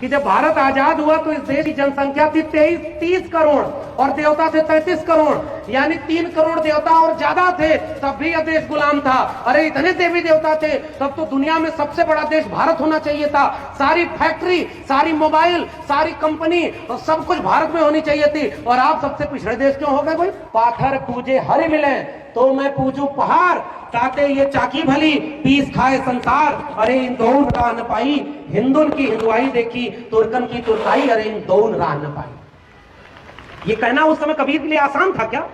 कि जब भारत आजाद हुआ तो इस देश की जनसंख्या थी 30 करोड़ और देवता थे 33 करोड़, यानी 3 करोड़ देवता और ज्यादा थे, तब भी यह देश गुलाम था। अरे इतने देवी देवता थे, तब तो दुनिया में सबसे बड़ा देश भारत होना चाहिए था। सारी फैक्ट्री, सारी मोबाइल, सारी कंपनी और सब कुछ भारत में होनी चाहिए थी। और आप सबसे पिछड़े देश क्यों हो गए भाई? पाथर पूजे हरि मिले तो मैं पूजू पहाड़, ताते ये चाकी भली पीस खाए संसार। अरे इन दोन राह न पाई, हिंदुन की हिंदुआई देखी, तुर्कन की तुर्काई, अरे इन दोन राह न पाई। ये कहना उस समय कबीर के लिए आसान था क्या?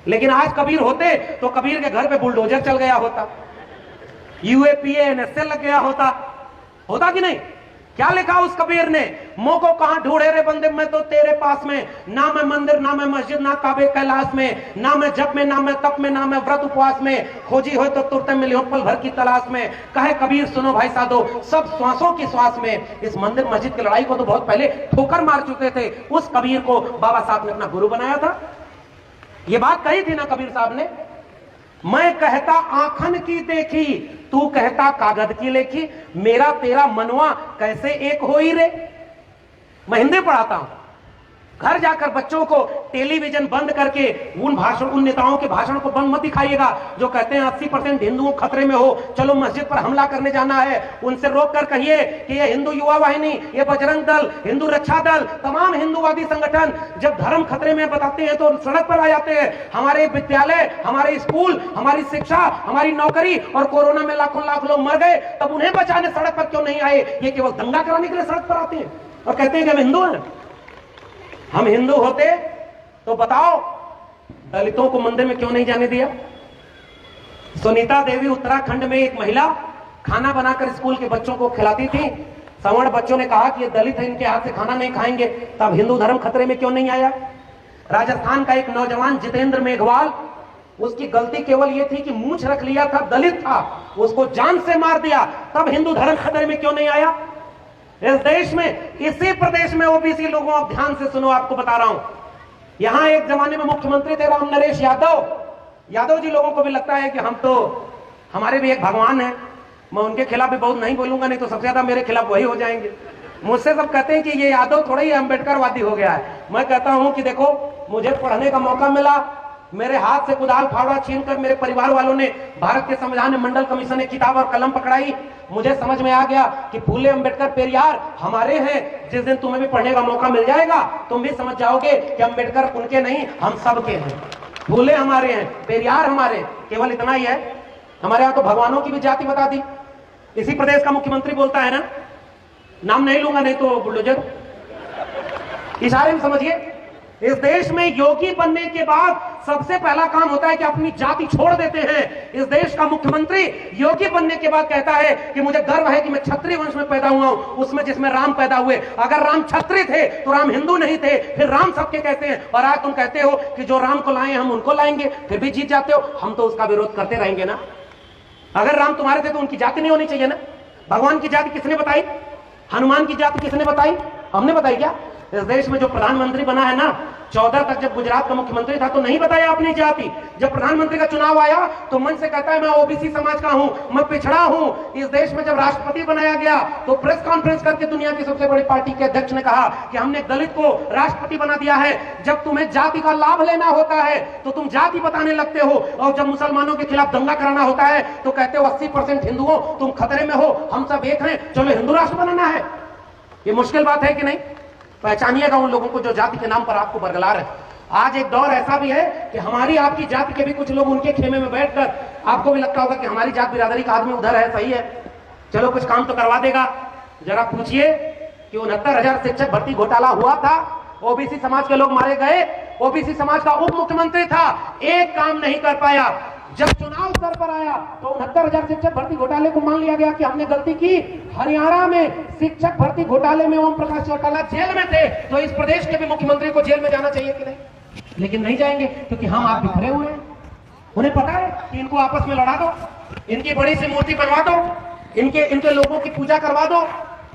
लेकिन आज कबीर होते तो कबीर के घर पे बुलडोजर चल गया होता, यूएपीए एनएसएल लग गया होता कि नहीं? क्या लिखा उस कबीर ने? मोह को कहां ढूंढे रे बंदे, मैं तो तेरे पास में, ना मैं मंदिर ना मैं मस्जिद ना काबे कैलाश में, ना मैं जप में ना मैं तप में ना मैं व्रत उपवास में, खोजी हो तो तुरते मिली हो पल भर की तलाश में। कहे कबीर सुनो भाई साधो, सब श्वासों की श्वास में। इस मंदिर मस्जिद की लड़ाई को तो बहुत पहले ठोकर मार चुके थे। उस कबीर को बाबा साहब ने अपना गुरु बनाया था। ये बात कही थी ना कबीर साहब ने, मैं कहता आंखन की देखी, तू कहता कागज की लेखी, मेरा तेरा मनवा कैसे एक हो ही रे। मैं हिंदी पढ़ाता हूं, घर जाकर बच्चों को टेलीविजन बंद करके उन नेताओं के भाषण को बंद मत दिखाइएगा जो कहते हैं 80% हिंदुओं खतरे में हो, चलो मस्जिद पर हमला करने जाना है। उनसे रोक कर कहिए कि ये हिंदू युवा वाहिनी, ये बजरंग दल, हिंदू रक्षा दल, तमाम हिंदूवादी संगठन जब धर्म खतरे में बताते हैं तो सड़क पर आ जाते हैं। हमारे विद्यालय, हमारे स्कूल, हमारी शिक्षा, हमारी नौकरी और कोरोना में लाखों लाख लोग मर गए, तब उन्हें बचाने सड़क पर क्यों नहीं आए? ये केवल दंगा कराने के लिए सड़क पर आते हैं और कहते हैं कि हम हिंदू हैं। हम हिंदू होते तो बताओ दलितों को मंदिर में क्यों नहीं जाने दिया? सुनीता देवी उत्तराखंड में एक महिला खाना बनाकर स्कूल के बच्चों को खिलाती थी। सवर्ण बच्चों ने कहा कि ये दलित है, इनके हाथ से खाना नहीं खाएंगे, तब हिंदू धर्म खतरे में क्यों नहीं आया? राजस्थान का एक नौजवान जितेंद्र मेघवाल, उसकी गलती केवल यह थी कि मूंछ रख लिया था, दलित था, उसको जान से मार दिया, तब हिंदू धर्म खतरे में क्यों नहीं आया? इस देश में, इसी प्रदेश में ओबीसी लोगों, आप ध्यान से सुनो, आपको बता रहा हूं, यहां एक जमाने में मुख्यमंत्री थे राम नरेश यादव जी। लोगों को भी लगता है कि हमारे भी एक भगवान है। मैं उनके खिलाफ भी बहुत नहीं बोलूंगा, नहीं तो सबसे ज्यादा मेरे खिलाफ वही हो जाएंगे। मुझसे सब कहते हैं कि ये यादव थोड़ा ही अम्बेडकरवादी हो गया है। मैं कहता हूं कि देखो, मुझे पढ़ने का मौका मिला, मेरे हाथ से कुदाल फावड़ा छीनकर मेरे परिवार वालों ने भारत के संविधान मंडल कमीशन ने किताब और कलम पकड़ाई। मुझे समझ में आ गया कि फूले अंबेडकर पेरियार हमारे हैं। जिस दिन तुम्हें भी पढ़ने का मौका मिल जाएगा, तुम भी समझ जाओगे कि अंबेडकर उनके नहीं, हम सबके हैं। फूले हमारे हैं, पेरियार हमारे, केवल इतना ही है। हमारे यहाँ तो भगवानों की भी जाति बता दी। इसी प्रदेश का मुख्यमंत्री बोलता है ना, नाम नहीं लूंगा नहीं तो बुलडोजर, इशारे में समझिए। इस देश में योगी बनने के बाद सबसे पहला काम होता है कि अपनी जाति छोड़ देते हैं। इस देश का मुख्यमंत्री योगी बनने के बाद कहता है कि मुझे गर्व है कि मैं क्षत्रिय वंश में पैदा हुआ हूं, उसमें जिसमें राम पैदा हुए। अगर राम क्षत्रिय थे तो राम हिंदू नहीं थे, फिर राम सबके कहते हैं। और आज तुम कहते हो कि जो राम को लाए हम उनको लाएंगे, फिर भी जीत जाते हो। हम तो उसका विरोध करते रहेंगे ना। अगर राम तुम्हारे थे तो उनकी जाति नहीं होनी चाहिए ना। भगवान की जाति किसने बताई? हनुमान की जाति किसने बताई? हमने बताई क्या? इस देश में जो प्रधानमंत्री बना है ना, 14 तक जब गुजरात का मुख्यमंत्री था तो नहीं बताया अपनी जाति। जब प्रधानमंत्री का चुनाव आया तो मन से कहता है मैं ओबीसी समाज का हूं, मैं पिछड़ा हूं। इस देश में जब राष्ट्रपति बनाया गया तो प्रेस कॉन्फ्रेंस करके दुनिया की सबसे बड़ी पार्टी के अध्यक्ष ने कहा कि हमने दलित को राष्ट्रपति बना दिया है। जब तुम्हें जाति का लाभ लेना होता है तो तुम जाति बताने लगते हो, और जब मुसलमानों के खिलाफ दंगा कराना होता है तो कहते हो 80% हिंदुओं तुम खतरे में हो, हम सब एक हैं, चलो हिंदू राष्ट्र बनाना है। ये मुश्किल बात है कि नहीं? पहचानिएगा उन लोगों को जो जाति के नाम पर आपको बरगला रहे। आज एक दौर ऐसा भी है कि हमारी आपकी जाति के भी कुछ लोग उनके खेमे में बैठकर, आपको भी लगता होगा कि हमारी जात बिरादरी का आदमी उधर है, सही है, चलो कुछ काम तो करवा देगा। जरा पूछिए कि 69,000 शिक्षक भर्ती घोटाला हुआ था, ओबीसी समाज के लोग मारे गए, ओबीसी समाज का उप मुख्यमंत्री था, एक काम नहीं कर पाया। जब चुनाव सर पर आया तो 69,000 शिक्षक भर्ती घोटाले को मान लिया गया कि हमने गलती की। हरियाणा में शिक्षक भर्ती घोटाले में ओम प्रकाश चौटाला जेल में थे, तो इस प्रदेश के भी मुख्यमंत्री को जेल में जाना चाहिए कि नहीं? लेकिन नहीं जाएंगे क्योंकि हम आप बिखरे हुए हैं। उन्हें पता है कि इनको आपस में लड़ा दो, इनकी बड़ी सी मूर्ति बनवा दो, इनके लोगों की पूजा करवा दो।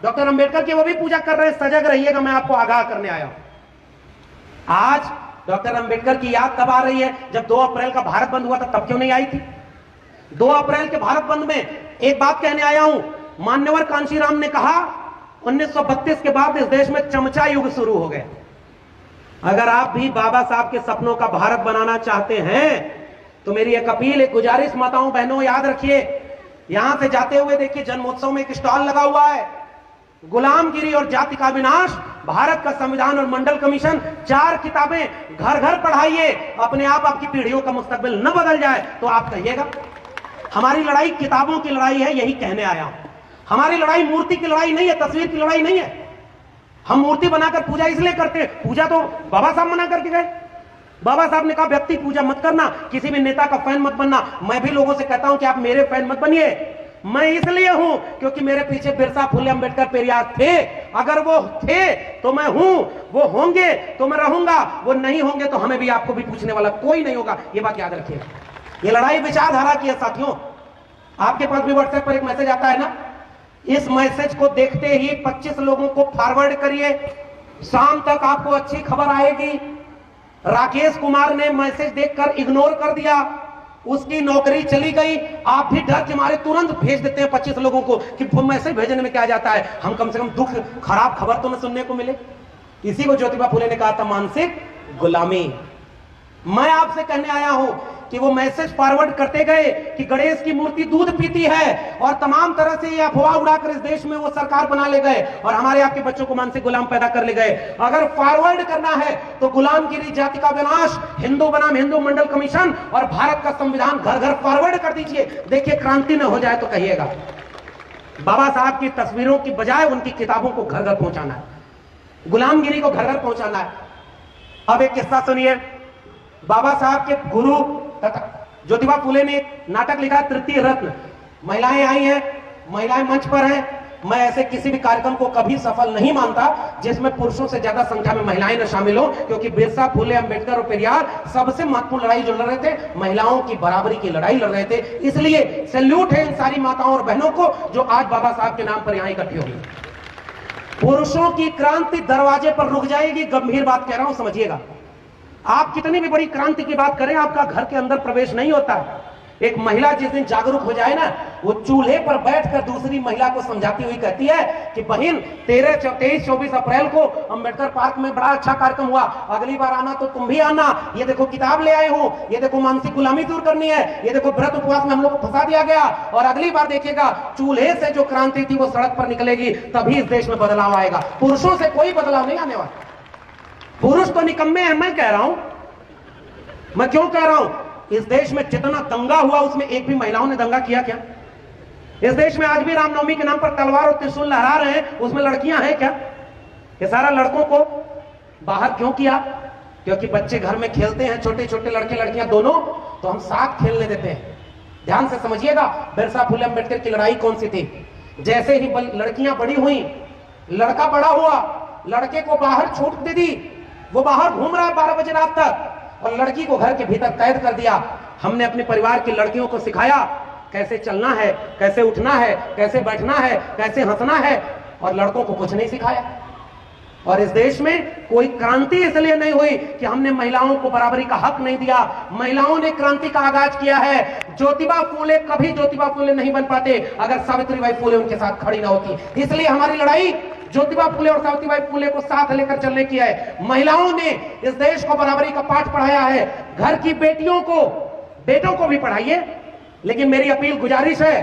डॉक्टर अंबेडकर की वो भी पूजा कर रहे हैं, सजग रहिएगा, मैं आपको आगाह करने आया हूं। आज डॉक्टर अंबेडकर की याद तब आ रही है जब 2 अप्रैल का भारत बंद हुआ था, तब क्यों नहीं आई थी? 2 अप्रैल के भारत बंद में एक बात कहने आया हूं। मान्यवर कांशीराम ने कहा 1932 के बाद इस देश में चमचा युग शुरू हो गया। अगर आप भी बाबा साहब के सपनों का भारत बनाना चाहते हैं तो मेरी एक अपील, एक गुजारिश माताओं बहनों, याद रखिए, यहां से जाते हुए देखिए जन्मोत्सव में एक स्टॉल लगा हुआ है, गुलामगिरी और जाति का विनाश, भारत का संविधान और मंडल कमीशन, 4 किताबें घर घर पढ़ाइए, अपने आप आपकी पीढ़ियों का मुस्तकबिल न बदल जाए तो आप कहिएगा। हमारी लड़ाई किताबों की लड़ाई है, यही कहने आया हूं। हमारी लड़ाई मूर्ति की लड़ाई नहीं है, तस्वीर की लड़ाई नहीं है। हम मूर्ति बनाकर पूजा इसलिए करते हैं, पूजा तो बाबा साहब मना करके गए। बाबा साहब ने कहा व्यक्ति पूजा मत करना, किसी भी नेता का फैन मत बनना। मैं भी लोगों से कहता हूं कि आप मेरे फैन मत बनिए। मैं इसलिए हूं क्योंकि मेरे पीछे बिरसा, फुले, अंबेडकर, पेरियार थे। अगर वो थे तो मैं हूं, वो होंगे तो मैं रहूंगा, वो नहीं होंगे तो हमें भी, आपको भी पूछने वाला कोई नहीं होगा। ये बात याद रखिए। ये लड़ाई विचारधारा की है साथियों। आपके पास भी व्हाट्सएप पर एक मैसेज आता है ना, इस मैसेज को देखते ही 25 लोगों को फॉरवर्ड करिए, शाम तक आपको अच्छी खबर आएगी। राकेश कुमार ने मैसेज देखकर इग्नोर कर दिया, उसकी नौकरी चली गई। आप भी डर के मारे तुरंत भेज देते हैं 25 लोगों को कि मैसेज भेजने में क्या जाता है, हम कम से कम दुख, खराब खबर तो न सुनने को मिले। इसी को ज्योतिबा फुले ने कहा था मानसिक गुलामी। मैं आपसे कहने आया हूं कि वो मैसेज फॉरवर्ड करते गए कि गणेश की मूर्ति दूध पीती है, और तमाम तरह से ये अफवाह उड़ाकर इस देश में वो सरकार बना ले गए और हमारे आपके बच्चों को मानसिक गुलाम पैदा कर ले गए। अगर फॉरवर्ड करना है तो गुलामगिरी, जाति का विनाश, हिंदू बनाम हिंदू मंडल कमीशन और भारत का संविधान घर घर फॉरवर्ड कर दीजिए। देखिए क्रांति न हो जाए तो कहिएगा। बाबा साहब की तस्वीरों की बजाय उनकी किताबों को घर घर पहुंचाना है, गुलामगिरी को घर घर पहुंचाना है। अब एक किस्सा सुनिए। बाबा साहब के गुरु तथा ज्योतिबा फुले ने एक नाटक लिखा, तृतीय रत्न। महिलाएं आई हैं, महिलाएं मंच पर हैं। मैं ऐसे किसी भी कार्यक्रम को कभी सफल नहीं मानता जिसमें पुरुषों से ज्यादा संख्या में महिलाएं न शामिल हो, क्योंकि बिरसा, फुले, अंबेडकर और पेरियार सबसे महत्वपूर्ण लड़ाई जो लड़ रहे थे, महिलाओं की बराबरी की लड़ाई लड़ रहे थे। इसलिए सैल्यूट है इन सारी माताओं और बहनों को जो आज बाबा साहब के नाम पर यहां इकट्ठी होगी। पुरुषों की क्रांति दरवाजे पर रुक जाएगी, गंभीर बात कह रहा हूं, समझिएगा। आप कितनी भी बड़ी क्रांति की बात करें, आपका घर के अंदर प्रवेश नहीं होता। एक महिला जिस दिन जागरूक हो जाए ना, वो चूल्हे पर बैठकर दूसरी महिला को समझाती हुई कहती है कि बहन 13, 23, 24 अप्रैल को अंबेडकर पार्क में बड़ा अच्छा कार्यक्रम हुआ, अगली बार आना तो तुम भी आना। ये देखो किताब ले आए हो, ये देखो मानसिक गुलामी दूर करनी है, ये देखो व्रत उपवास में हम लोग को फंसा दिया गया, और अगली बार देखिएगा चूल्हे से जो क्रांति थी वो सड़क पर निकलेगी, तभी इस देश में बदलाव आएगा। पुरुषों से कोई बदलाव नहीं आने वाला। पुरुष तो निकम्मे हैं, मैं कह रहा हूं। मैं क्यों कह रहा हूं? इस देश में जितना दंगा हुआ उसमें एक भी महिलाओं ने दंगा किया क्या? इस देश में आज भी रामनवमी के नाम पर तलवार और त्रिशूल लहरा रहे हैं, उसमें लड़कियां हैं क्या? ये सारा लड़कों को बाहर क्यों किया? क्योंकि बच्चे घर में खेलते हैं, छोटे छोटे लड़के लड़कियां दोनों, तो हम साथ खेलने देते हैं। ध्यान से समझिएगा, बिरसा, फुले, अंबेडकर की लड़ाई कौन सी थी? जैसे ही लड़कियां बड़ी हुई, लड़का बड़ा हुआ, लड़के को बाहर छूट दे दी, वो बाहर घूम रहा है 12 बजे रात तक, और लड़की को घर के भीतर कैद कर दिया। हमने अपने परिवार की लड़कियों को सिखाया कैसे चलना है, कैसे उठना है, कैसे बैठना है, कैसे हंसना है, और लड़कों को कुछ नहीं सिखाया। और इस देश में कोई क्रांति इसलिए नहीं हुई कि हमने महिलाओं को बराबरी का हक नहीं दिया। महिलाओं ने क्रांति का आगाज किया है। ज्योतिबा फुले कभी ज्योतिबा फुले नहीं बन पाते अगर सावित्रीबाई फुले उनके साथ खड़ी ना होती। इसलिए हमारी लड़ाई ज्योतिबा फुले और सावित्रीबाई फुले को साथ लेकर चलने की है। महिलाओं ने इस देश को बराबरी का पाठ पढ़ाया है। घर की बेटियों को, बेटों को भी पढ़ाइए, लेकिन मेरी अपील, गुजारिश है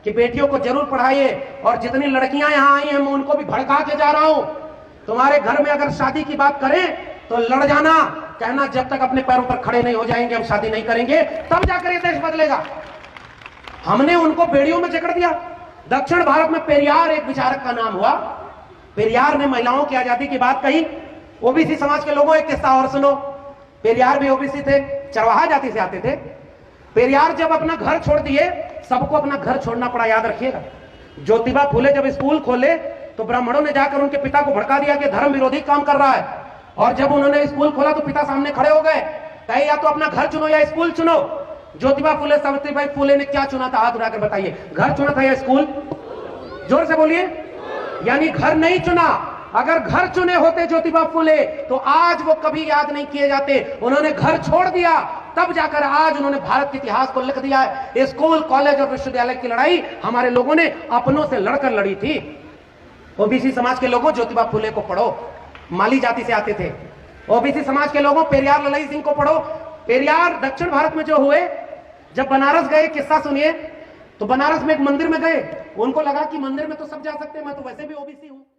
कि बेटियों को जरूर पढ़ाइए। और जितनी लड़कियां यहां आई हैं मैं उनको भी भड़का के जा रहा हूं। तुम्हारे घर में अगर शादी की बात करें तो लड़ जाना, कहना जब तक अपने पैरों पर खड़े नहीं हो जाएंगे हम शादी नहीं करेंगे, तब जाकर ये देश बदलेगा। हमने उनको बेड़ियों में जकड़ दिया। दक्षिण भारत में पेरियार एक विचारक का नाम हुआ। पेरियार ने महिलाओं की आजादी की बात कही। ओबीसी समाज के लोगों, एक किस्सा और सुनो। पेरियार भी ओबीसी थे, चरवाहा जाति से आते थे। पेरियार जब अपना घर छोड़ दिए, सबको अपना घर छोड़ना पड़ा, याद रखिएगा। ज्योतिबा फुले जब स्कूल खोले तो ब्राह्मणों ने जाकर उनके पिता को भड़का दिया कि धर्म विरोधी काम कर रहा है। और जब उन्होंने स्कूल खोला तो पिता सामने खड़े हो गए, कहे या तो अपना घर चुनो या स्कूल चुनो। ज्योतिबा फुले, सावित्रीबाई फुले ने क्या चुना था? हाथ उठाकर बताइए। घर चुना था या स्कूल? जोर से बोलिए। यानी घर नहीं चुना। अगर घर चुने होते ज्योतिबा फुले तो आज वो कभी याद नहीं किए जाते। उन्होंने घर छोड़ दिया, तब जाकर आज उन्होंने भारत के इतिहास को लिख दिया है। स्कूल, कॉलेज और विश्वविद्यालय की लड़ाई हमारे लोगों ने अपनों से लड़कर लड़ी थी। ओबीसी समाज के लोगों ज्योतिबा फुले को पढ़ो, माली जाति से आते थे। ओबीसी समाज के लोगों पेरियार ललाई सिंह को पढ़ो। पेरियार दक्षिण भारत में जो हुए, जब बनारस गए, किस्सा सुनिए, तो बनारस में एक मंदिर में गए, उनको लगा कि मंदिर में तो सब जा सकते हैं, मैं तो वैसे भी ओबीसी हूं।